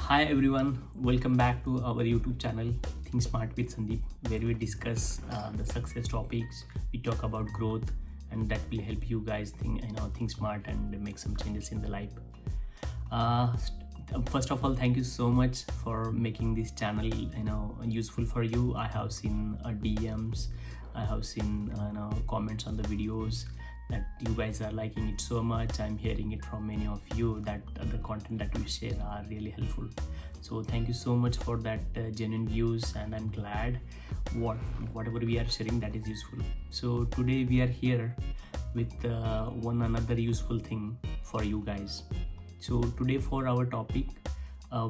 Hi everyone, welcome back to our YouTube channel Think Smart with Sandip, where we discuss the success topics. We talk about growth, and that will help you guys think smart and make some changes in the life. Uh, First of all, thank you so much for making this channel useful for you. I have seen DMs, I have seen comments on the videos that you guys are liking it so much. I'm hearing it from many of you that the content that we share are really helpful. So thank you so much for that genuine views, and I'm glad whatever we are sharing that is useful. So today we are here with one another useful thing for you guys. So today for our topic,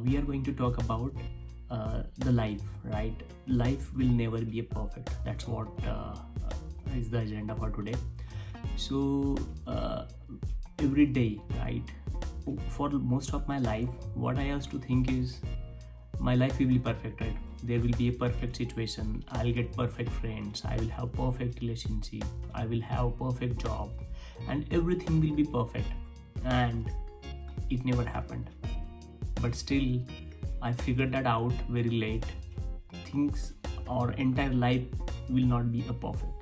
we are going to talk about the life, right? Life will never be a perfect. That's what is the agenda for today. So every day, right, for most of my life, what I used to think is my life will be perfect, right? There will be a perfect situation, I'll get perfect friends, I will have perfect relationship, I will have perfect job, and everything will be perfect. And it never happened. But still, I figured that out very late. Things or entire life will not be a perfect.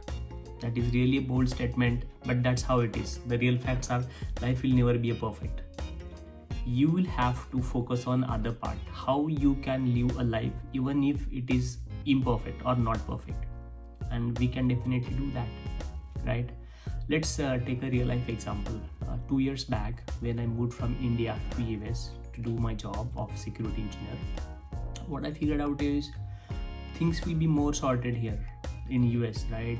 That is really a bold statement, but that's how it is. The real facts are life will never be a perfect. You will have to focus on other part, how you can live a life even if it is imperfect or not perfect. And we can definitely do that, right? Let's take a real life example. 2 years back, when I moved from India to US to do my job of security engineer, what I figured out is things will be more sorted here in US, right?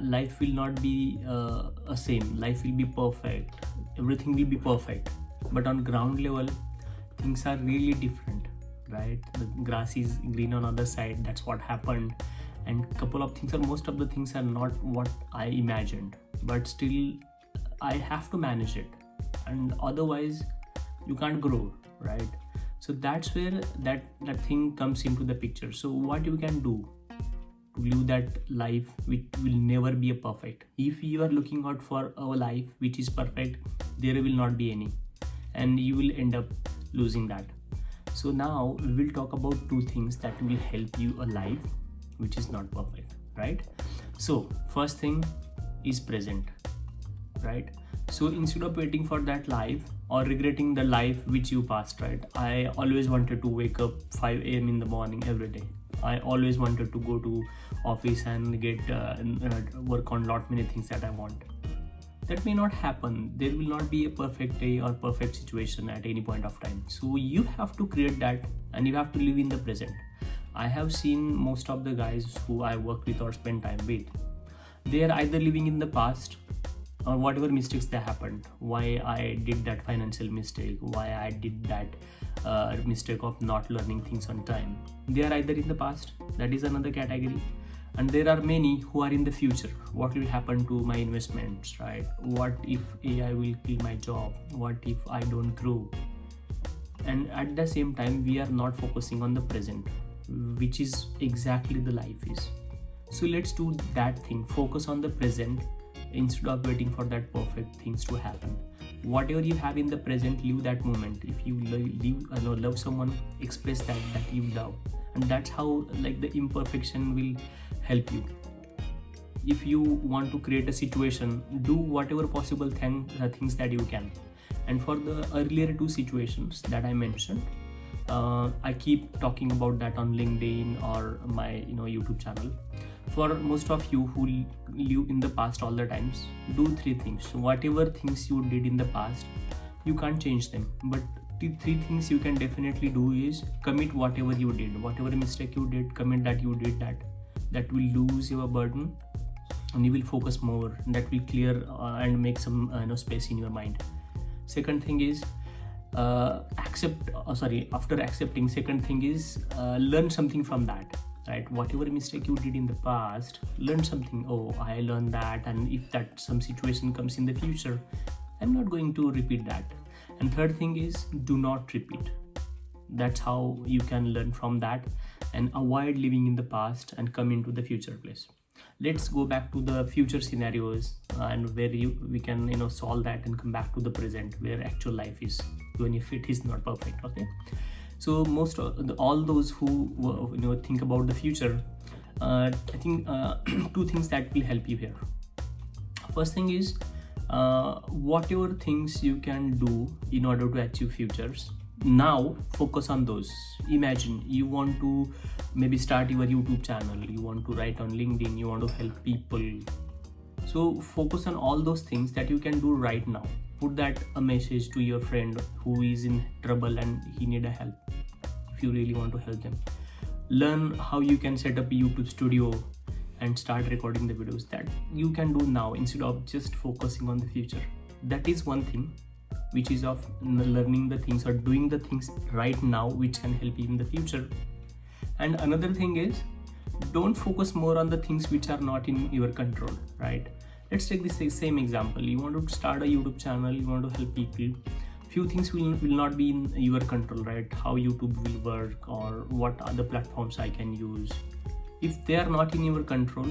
Life will not be a same. Life will be perfect. Everything will be perfect. But on ground level, things are really different, right? The grass is green on other side. That's what happened. And couple of things, or most of the things, are not what I imagined. But still, I have to manage it. And otherwise, you can't grow, right? So that's where that thing comes into the picture. So what you can do to live that life which will never be a perfect. If you are looking out for a life which is perfect, there will not be any, and you will end up losing that. So now we will talk about two things that will help you a life which is not perfect, right? So first thing is present, right? So instead of waiting for that life or regretting the life which you passed, right? I always wanted to wake up 5 a.m. in the morning every day. I always wanted to go to office and get work on lot many things that I want. That may not happen. There will not be a perfect day or perfect situation at any point of time. So you have to create that, and you have to live in the present. I have seen most of the guys who I work with or spend time with, they are either living in the past or whatever mistakes that happened, why I did that financial mistake, why I did that mistake of not learning things on time. They are either in the past, that is another category, and there are many who are in the future. What will happen to my investments, right? What if AI will kill my job? What if I don't grow? And at the same time, we are not focusing on the present, which is exactly the life is. So let's do that thing, focus on the present instead of waiting for that perfect things to happen. Whatever you have in the present, live that moment. If you love someone, express that you love, and that's how the imperfection will help you. If you want to create a situation, do whatever possible things that you can. And for the earlier two situations that I mentioned, I keep talking about that on LinkedIn or my YouTube channel. For most of you who live in the past all the times, do three things. Whatever things you did in the past, you can't change them, but the three things you can definitely do is commit whatever you did, whatever mistake you did, commit that you did that. That will lose your burden, and you will focus more. That will clear and make some space in your mind. Second thing is after accepting, second thing is learn something from that, right? Whatever mistake you did in the past, learn something. Oh, I learned that, and if that some situation comes in the future, I'm not going to repeat that. And third thing is do not repeat. That's how you can learn from that and avoid living in the past and come into the future place. Let's go back to the future scenarios and where we can solve that and come back to the present where actual life is, even if it is not perfect. Okay, So all those who think about the future, I think two things that will help you here. First thing is, whatever things you can do in order to achieve futures, now focus on those. Imagine you want to maybe start your YouTube channel, you want to write on LinkedIn, you want to help people. So focus on all those things that you can do right now. Put that a message to your friend who is in trouble and he need a help, if you really want to help them. Learn how you can set up a YouTube studio and start recording the videos. That you can do now instead of just focusing on the future. That is one thing which is of learning the things or doing the things right now which can help you in the future. And another thing is, don't focus more on the things which are not in your control, right? Let's take this same example. You want to start a YouTube channel, you want to help people. Few things will not be in your control, right? How YouTube will work or what other platforms I can use. If they are not in your control,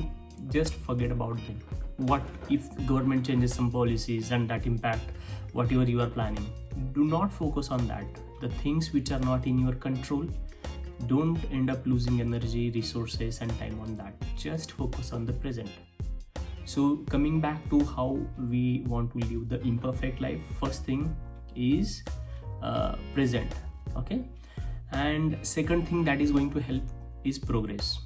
just forget about them. What if government changes some policies and that impact whatever you are planning? Do not focus on that. The things which are not in your control, don't end up losing energy, resources and time on that. Just focus on the present. So coming back to how we want to live the imperfect life, first thing is present, okay? And second thing that is going to help is progress.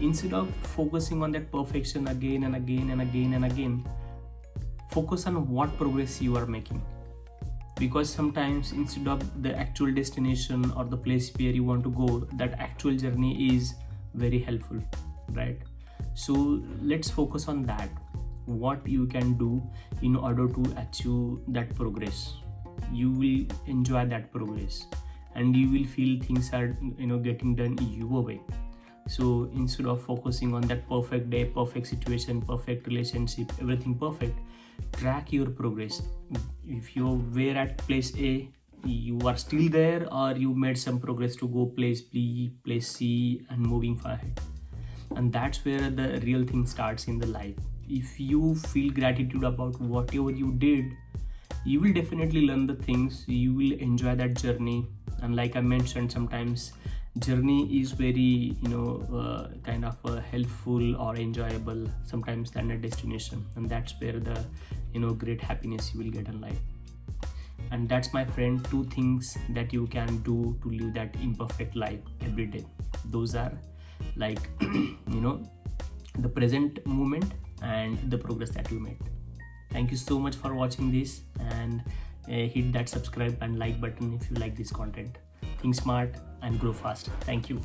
Instead of focusing on that perfection again and again and again and again, focus on what progress you are making. Because sometimes instead of the actual destination or the place where you want to go, that actual journey is very helpful, right? So let's focus on that, what you can do in order to achieve that progress. You will enjoy that progress and you will feel things are getting done your way. So instead of focusing on that perfect day, perfect situation, perfect relationship, everything perfect, track your progress. If you were at place A, you are still there, or you made some progress to go place B, place C and moving ahead. And that's where the real thing starts in the life. If you feel gratitude about whatever you did, you will definitely learn the things, you will enjoy that journey. And like I mentioned, sometimes journey is very kind of helpful or enjoyable sometimes than a destination, and that's where the great happiness you will get in life. And that's, my friend, two things that you can do to live that imperfect life every day. Those are like the present moment and the progress that you made. Thank you so much for watching this, and hit that subscribe and like button if you like this content. Think smart and grow fast. Thank you.